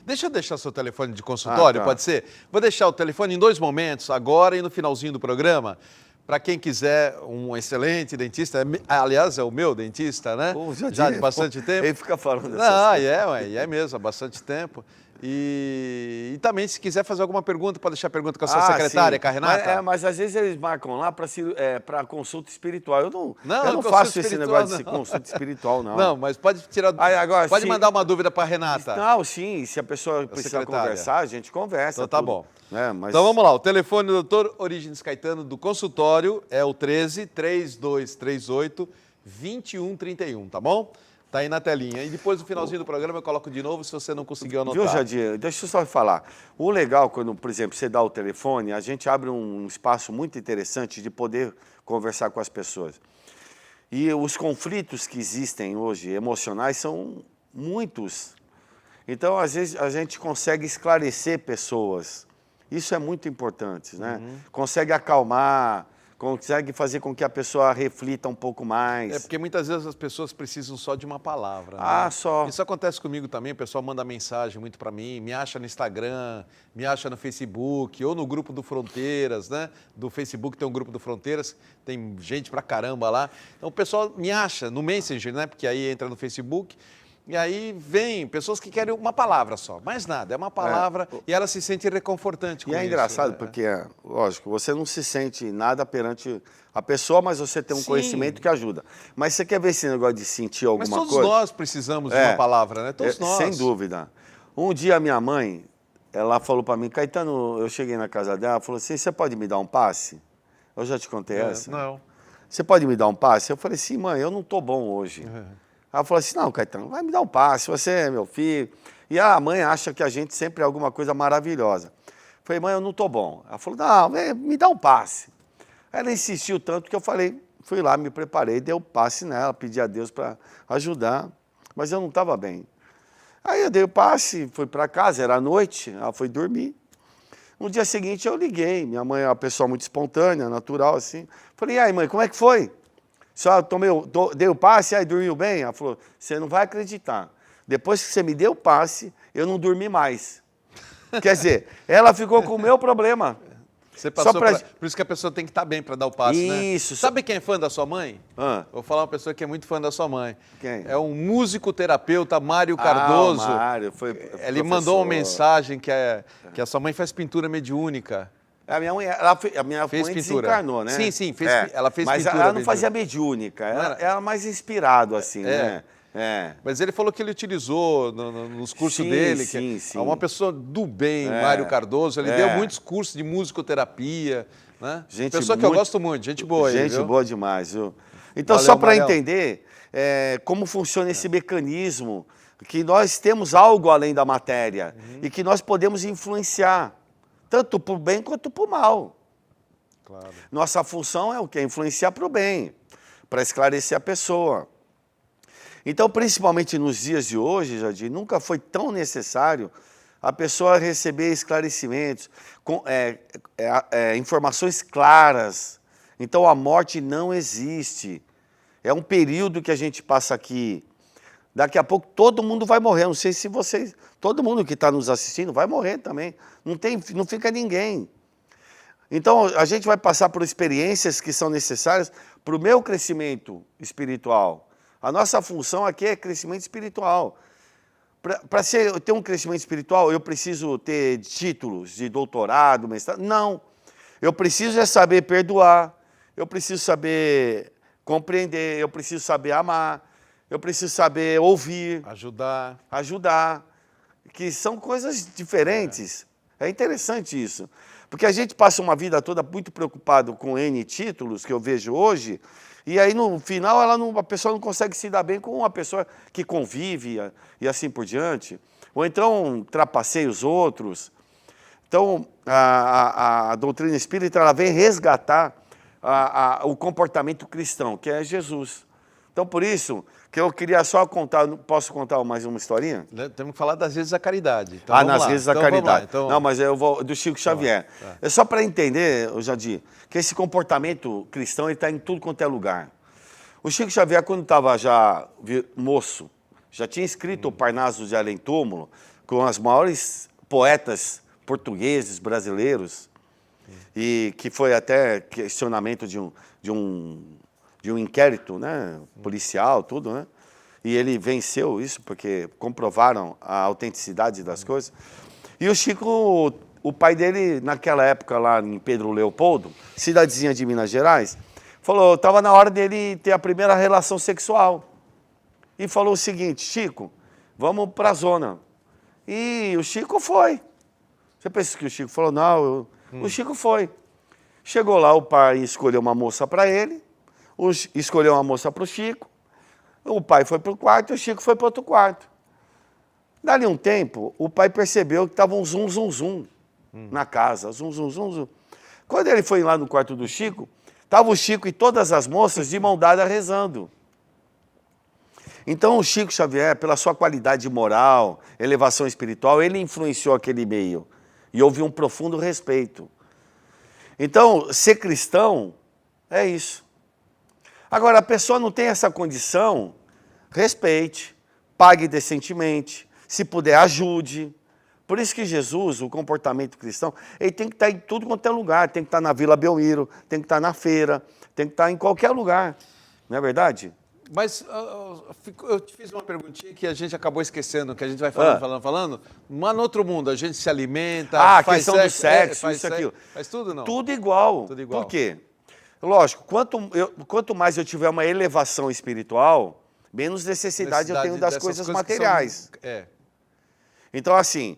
Deixa eu deixar seu telefone de consultório, pode ser? Vou deixar o telefone em 2 momentos, agora e no finalzinho do programa, para quem quiser um excelente dentista. Aliás, é o meu dentista, né? Já de bastante tempo. Ele fica falando dessas coisas. É mesmo, há bastante tempo. E também, se quiser fazer alguma pergunta, pode deixar pergunta com a sua secretária, com a Renata. Mas às vezes eles marcam lá para consulta espiritual. Eu não faço esse negócio de consulta espiritual, não. Não, mas pode tirar. Agora, pode mandar uma dúvida para a Renata. Não, sim, se a pessoa precisar conversar, a gente conversa. Então tá bom. Mas... Então vamos lá, o telefone do Dr. Orígenes Caetano do consultório é o 13-3238-2131, tá bom? Tá aí na telinha. E depois, no finalzinho do programa, eu coloco de novo se você não conseguiu anotar. Viu, Jadir? Deixa eu só falar. O legal, quando, por exemplo, você dá o telefone, a gente abre um espaço muito interessante de poder conversar com as pessoas. E os conflitos que existem hoje, emocionais, são muitos. Então, às vezes, a gente consegue esclarecer pessoas. Isso é muito importante, né? Consegue acalmar, consegue fazer com que a pessoa reflita um pouco mais. É porque muitas vezes as pessoas precisam só de uma palavra. Né? Só. Isso acontece comigo também, o pessoal manda mensagem muito para mim, me acha no Instagram, me acha no Facebook, ou no grupo do Fronteiras, né? Do Facebook tem um grupo do Fronteiras, tem gente pra caramba lá. Então o pessoal me acha no Messenger, né? Porque aí entra no Facebook. E aí vem pessoas que querem uma palavra só, mais nada, é uma palavra e ela se sente reconfortante com isso. E é engraçado porque, lógico, você não se sente nada perante a pessoa, mas você tem um conhecimento que ajuda. Mas você quer ver esse negócio de sentir alguma coisa? Mas todos nós precisamos de uma palavra, né? Todos nós. Sem dúvida. Um dia a minha mãe, ela falou para mim, Caetano, eu cheguei na casa dela, ela falou assim, você pode me dar um passe? Eu já te contei essa? Não. Você pode me dar um passe? Eu falei, sim, mãe, eu não tô bom hoje. Ela falou assim, não, Caetano, vai me dar um passe, você é meu filho. E a mãe acha que a gente sempre é alguma coisa maravilhosa. Eu falei, mãe, eu não estou bom. Ela falou, não, me dá um passe. Aí ela insistiu tanto que eu falei, fui lá, me preparei, dei o passe nela, pedi a Deus para ajudar, mas eu não estava bem. Aí eu dei o passe, fui para casa, era noite, ela foi dormir. No dia seguinte eu liguei, minha mãe é uma pessoa muito espontânea, natural assim. Falei, e aí mãe, como é que foi? Só dei o passe, aí dormiu bem? Ela falou, você não vai acreditar. Depois que você me deu o passe, eu não dormi mais. Quer dizer, ela ficou com o meu problema. Você passou por isso que a pessoa tem que estar bem para dar o passe, né? Isso. Sabe quem é fã da sua mãe? Vou falar uma pessoa que é muito fã da sua mãe. Quem? É um musicoterapeuta, Mário Cardoso. O Mário, Ele mandou uma mensagem que a sua mãe faz pintura mediúnica. A minha mãe, fez pintura. Desencarnou, né? Sim, ela fez mas pintura. Mas ela não fazia mediúnica, ela era mais inspirado, assim, né? Mas ele falou que ele utilizou nos cursos dele. Sim. É uma pessoa do bem, Mário Cardoso. Ele deu muitos cursos de musicoterapia. Né? Pessoa que eu gosto muito, gente boa. Gente boa demais, viu? Então, só para entender como funciona esse mecanismo, que nós temos algo além da matéria e que nós podemos influenciar, tanto para o bem quanto para o mal. Claro. Nossa função é o quê? Influenciar para o bem, para esclarecer a pessoa. Então, principalmente nos dias de hoje, Jadir, nunca foi tão necessário a pessoa receber esclarecimentos, informações claras. Então, a morte não existe. É um período que a gente passa aqui. Daqui a pouco todo mundo vai morrer. Não sei se vocês... Todo mundo que está nos assistindo vai morrer também. Não fica ninguém. Então, a gente vai passar por experiências que são necessárias para o meu crescimento espiritual. A nossa função aqui é crescimento espiritual. Para ter um crescimento espiritual, eu preciso ter títulos de doutorado, mestrado? Não. Eu preciso saber perdoar, eu preciso saber compreender, eu preciso saber amar, eu preciso saber ouvir. Ajudar. Que são coisas diferentes. É interessante isso. Porque a gente passa uma vida toda muito preocupado com N títulos, que eu vejo hoje, e aí no final a pessoa não consegue se dar bem com uma pessoa que convive e assim por diante. Ou então trapaceia os outros. Então a doutrina espírita ela vem resgatar o comportamento cristão, que é Jesus. Então por isso que eu queria só contar, posso contar mais uma historinha? Temos que falar das redes da caridade. Então, nas redes da caridade. Não, mas eu vou do Chico Xavier. É só para entender, Jadir, que esse comportamento cristão está em tudo quanto é lugar. O Chico Xavier, quando estava já moço, Já tinha escrito o Parnaso de Além Túmulo com as maiores poetas portugueses, brasileiros, e que foi até questionamento de um inquérito, né, policial, tudo, né? E ele venceu isso porque comprovaram a autenticidade das coisas. E o Chico, o pai dele, naquela época lá em Pedro Leopoldo, cidadezinha de Minas Gerais, falou, estava na hora dele ter a primeira relação sexual. E falou o seguinte, Chico, vamos para a zona. E o Chico foi. Você pensa que o Chico falou, não, o Chico foi. Chegou lá, o pai escolheu uma moça para ele, escolheu uma moça para o Chico, o pai foi para o quarto e o Chico foi para outro quarto. Dali um tempo, o pai percebeu que estava um zum, zum, zum na casa, zum, zum, zum, zum. Quando ele foi lá no quarto do Chico, estava o Chico e todas as moças de mão dada rezando. Então o Chico Xavier, pela sua qualidade moral, elevação espiritual, ele influenciou aquele meio e houve um profundo respeito. Então, ser cristão é isso. Agora, a pessoa não tem essa condição, respeite, pague decentemente, se puder, ajude. Por isso que Jesus, o comportamento cristão, ele tem que estar em tudo quanto é lugar. Tem que estar na Vila Belmiro, tem que estar na feira, tem que estar em qualquer lugar. Não é verdade? Mas eu te fiz uma perguntinha que a gente acabou esquecendo, que a gente vai falando. Mas no outro mundo, a gente se alimenta, faz faz questão do sexo, faz isso, sexo, aquilo. Faz tudo, não? Tudo igual. Tudo igual. Por quê? Lógico, quanto mais eu tiver uma elevação espiritual, menos necessidade eu tenho das coisas materiais. Então, assim,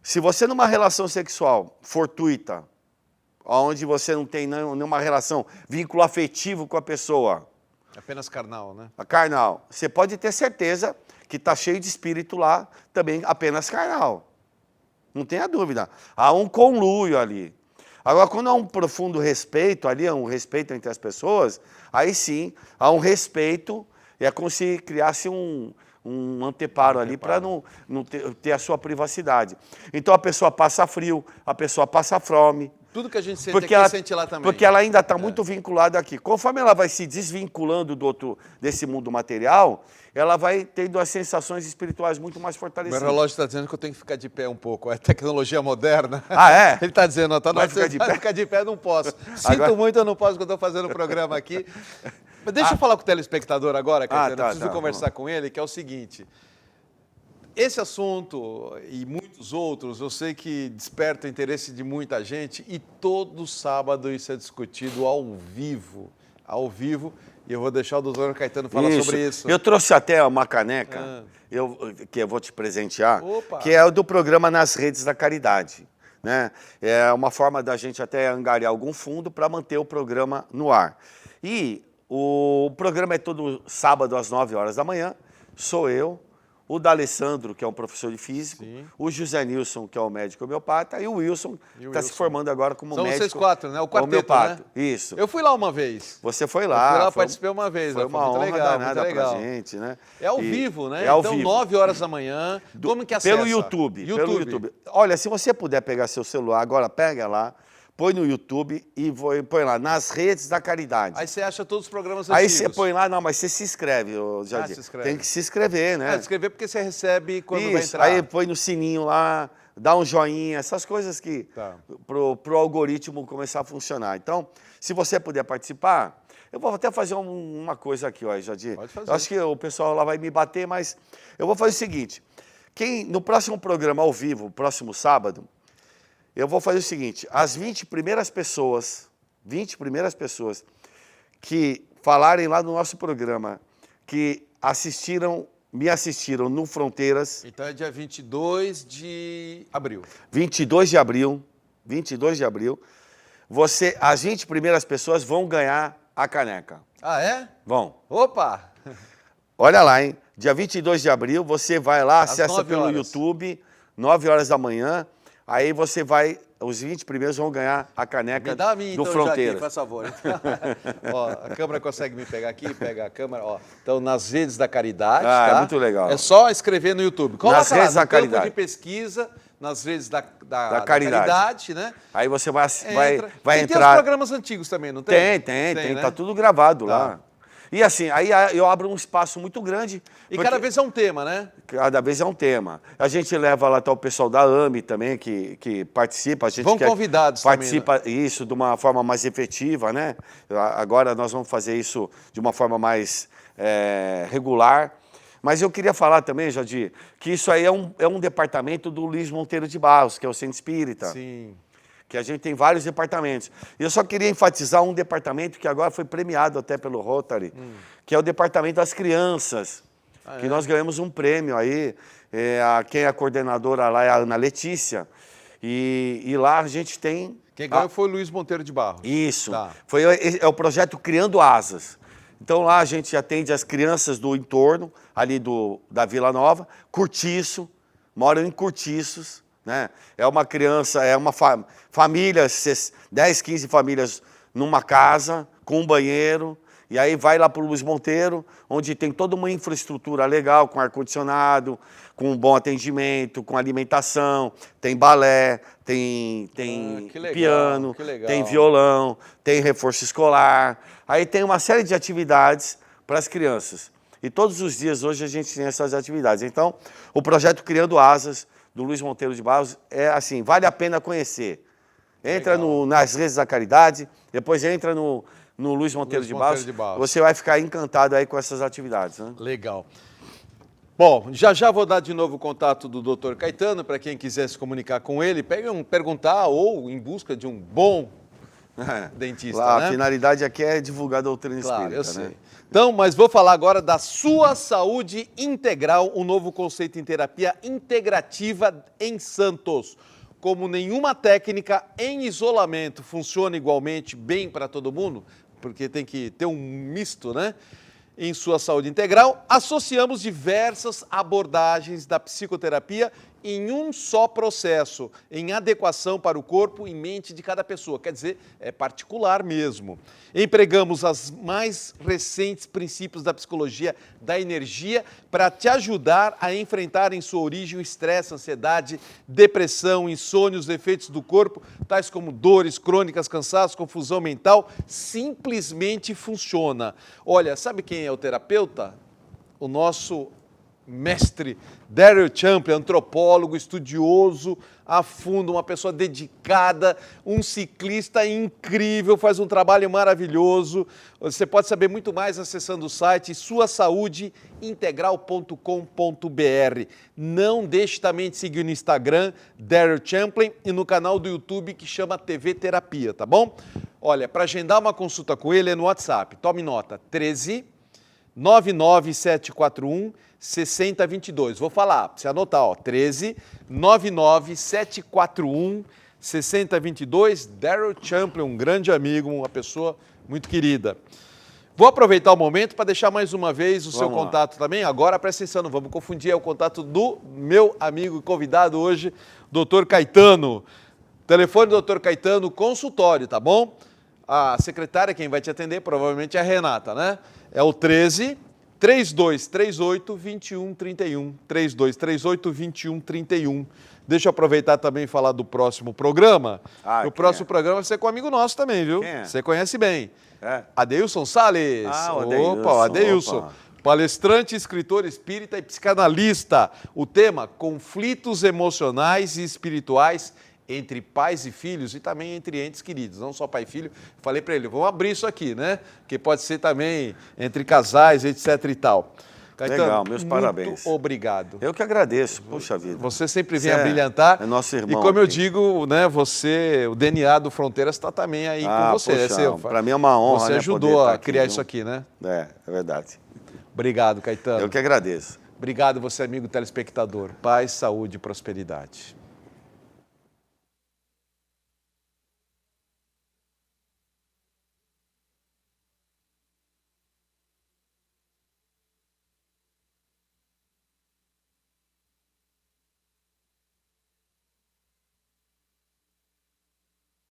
se você numa relação sexual fortuita, onde você não tem nenhuma relação, vínculo afetivo com a pessoa... Apenas carnal, né? Carnal. Você pode ter certeza que está cheio de espírito lá, também apenas carnal. Não tenha dúvida. Há um conluio ali. Agora, quando há um profundo respeito ali, há um respeito entre as pessoas, aí sim, há um respeito, é como se criasse um anteparo ali para não ter a sua privacidade. Então a pessoa passa frio, a pessoa passa fome. Tudo que a gente sente aqui, sente lá também. Porque ela ainda está muito vinculada aqui. Conforme ela vai se desvinculando desse mundo material, ela vai tendo as sensações espirituais muito mais fortalecidas. Meu relógio está dizendo que eu tenho que ficar de pé um pouco. É tecnologia moderna. Ah, é? Ele está dizendo, vai ficar de pé? Ficar de pé, não posso. Sinto muito, eu não posso, porque eu estou fazendo o programa aqui. Mas deixa eu falar com o telespectador agora, Caetano. Eu preciso conversar com ele, que é o seguinte. Esse assunto e muitos outros, eu sei que desperta o interesse de muita gente e todo sábado isso é discutido ao vivo, e eu vou deixar o doutor Caetano falar sobre isso. Eu trouxe até uma caneca, que eu vou te presentear, que é o do programa Nas Redes da Caridade. Né? É uma forma da gente até angariar algum fundo para manter o programa no ar. E o programa é todo sábado às 9 horas da manhã, sou eu, o D'Alessandro, que é um professor de físico, o José Nilson, que é um médico homeopata, e o Wilson, que está se formando agora como médico homeopata. São vocês quatro, né? O quarteto, né? Isso. Eu fui lá uma vez. Você foi lá. Eu fui lá, participei uma vez. Foi uma honra danada pra gente, né? É ao vivo, né? É ao então, vivo. 9 horas da manhã. Como que acessa? Pelo YouTube. Pelo YouTube. Olha, se você puder pegar seu celular, agora pega lá, põe no YouTube e põe lá, Nas Redes da Caridade. Aí você acha todos os programas antigos. Aí você põe lá, não, mas você se inscreve, Jardim. Se inscreve. Tem que se inscrever, né? Se inscrever porque você recebe quando vai entrar. Aí põe no sininho lá, dá um joinha, essas coisas que pro algoritmo começar a funcionar. Então, se você puder participar, eu vou até fazer uma coisa aqui, ó, Jardim. Pode fazer. Eu acho que o pessoal lá vai me bater, mas eu vou fazer o seguinte, no próximo programa ao vivo, próximo sábado, eu vou fazer o seguinte, as 20 primeiras pessoas que falarem lá no nosso programa, que me assistiram no Fronteiras. Então é dia 22 de abril. 22 de abril, as 20 primeiras pessoas vão ganhar a caneca. Ah, é? Vão. Opa! Olha lá, hein? Dia 22 de abril, você vai lá, acessa pelo YouTube, 9 horas da manhã. Aí você vai, os 20 primeiros vão ganhar a caneca do Fronteiras. Por favor. Ó, a câmera consegue me pegar aqui? Pega a câmera. Ó. Então, Nas Redes da Caridade. Tá? É muito legal. É só escrever no YouTube. Coloca Nas Redes da campo Caridade. de pesquisa, Nas Redes da Caridade, né? Aí você vai e entrar. Tem os programas antigos também, não tem? Tem, né? tá tudo gravado lá. E assim, aí eu abro um espaço muito grande. E cada vez é um tema, né? Cada vez é um tema. A gente leva lá o pessoal da AME também, que participa. A gente vão convidados participa também, né? Isso de uma forma mais efetiva, né? Agora nós vamos fazer isso de uma forma mais regular. Mas eu queria falar também, Jadir, que isso aí é um departamento do Luiz Monteiro de Barros, que é o Centro Espírita. Sim. Que a gente tem vários departamentos. E eu só queria enfatizar um departamento que agora foi premiado até pelo Rotary, que é o Departamento das Crianças, que nós ganhamos um prêmio aí. Quem é a coordenadora lá é a Ana Letícia. E lá a gente tem... Quem ganhou foi o Luiz Monteiro de Barros. Isso. Tá. É o projeto Criando Asas. Então lá a gente atende as crianças do entorno, ali da Vila Nova, Cortiço, moram em Cortiços. Né? É uma criança, é uma família, 10, 15 famílias numa casa, com um banheiro, e aí vai lá para o Luiz Monteiro, onde tem toda uma infraestrutura legal, com ar-condicionado, com um bom atendimento, com alimentação, tem balé, tem piano, tem violão, tem reforço escolar, aí tem uma série de atividades para as crianças. E todos os dias hoje a gente tem essas atividades. Então, o projeto Criando Asas, do Luiz Monteiro de Barros, é assim, vale a pena conhecer. Entra nas redes da caridade, depois entra no Luiz Monteiro de Barros, você vai ficar encantado aí com essas atividades. Né? Legal. Bom, já vou dar de novo o contato do Dr. Caetano, para quem quiser se comunicar com ele, perguntar ou em busca de um bom dentista. Lá, né? A finalidade aqui é divulgar a doutrina espírita. Eu sei. Né? Então, mas vou falar agora da Sua Saúde Integral, um novo conceito em terapia integrativa em Santos. Como nenhuma técnica em isolamento funciona igualmente bem para todo mundo, porque tem que ter um misto, né? Em Sua Saúde Integral, associamos diversas abordagens da psicoterapia em um só processo, em adequação para o corpo e mente de cada pessoa. Quer dizer, é particular mesmo. Empregamos os mais recentes princípios da psicologia da energia para te ajudar a enfrentar em sua origem o estresse, ansiedade, depressão, insônia, os efeitos do corpo, tais como dores crônicas, cansaço, confusão mental. Simplesmente funciona. Olha, sabe quem é o terapeuta? O nosso mestre Daryl Champlin, antropólogo, estudioso a fundo, uma pessoa dedicada, um ciclista incrível, faz um trabalho maravilhoso. Você pode saber muito mais acessando o site suasaudeintegral.com.br. Não deixe também de seguir no Instagram, Daryl Champlin, e no canal do YouTube que chama TV Terapia, tá bom? Olha, para agendar uma consulta com ele é no WhatsApp. Tome nota, 13 99741 6022. Vou falar, para você anotar, ó, 13 99741 6022. Daryl Champlin, um grande amigo, uma pessoa muito querida. Vou aproveitar o momento para deixar mais uma vez o seu contato também. Agora, presta atenção, não vamos confundir, é o contato do meu amigo e convidado hoje, Dr. Caetano. Telefone do Dr. Caetano, consultório, tá bom? A secretária, quem vai te atender, provavelmente é a Renata, né? É o 13 3238 2131. 3238 2131. Deixa eu aproveitar também e falar do próximo programa. O próximo programa vai ser com um amigo nosso também, viu? Quem é? Você conhece bem. Adeilson Salles. O Adeilson. Opa, o Adeilson. Palestrante, escritor espírita e psicanalista. O tema: conflitos emocionais e espirituais entre pais e filhos e também entre entes queridos, não só pai e filho. Falei para ele, vamos abrir isso aqui, né? Que pode ser também entre casais, etc e tal. Caetano, legal, meus parabéns. Muito obrigado. Eu que agradeço, puxa vida. Você sempre vem a brilhantar. É nosso irmão. E como eu digo, né, você, o DNA do Fronteiras está também aí com você. Para mim é uma honra. Você ajudou a criar isso aqui, né? É verdade. Obrigado, Caetano. Eu que agradeço. Obrigado, você, amigo telespectador. Paz, saúde e prosperidade.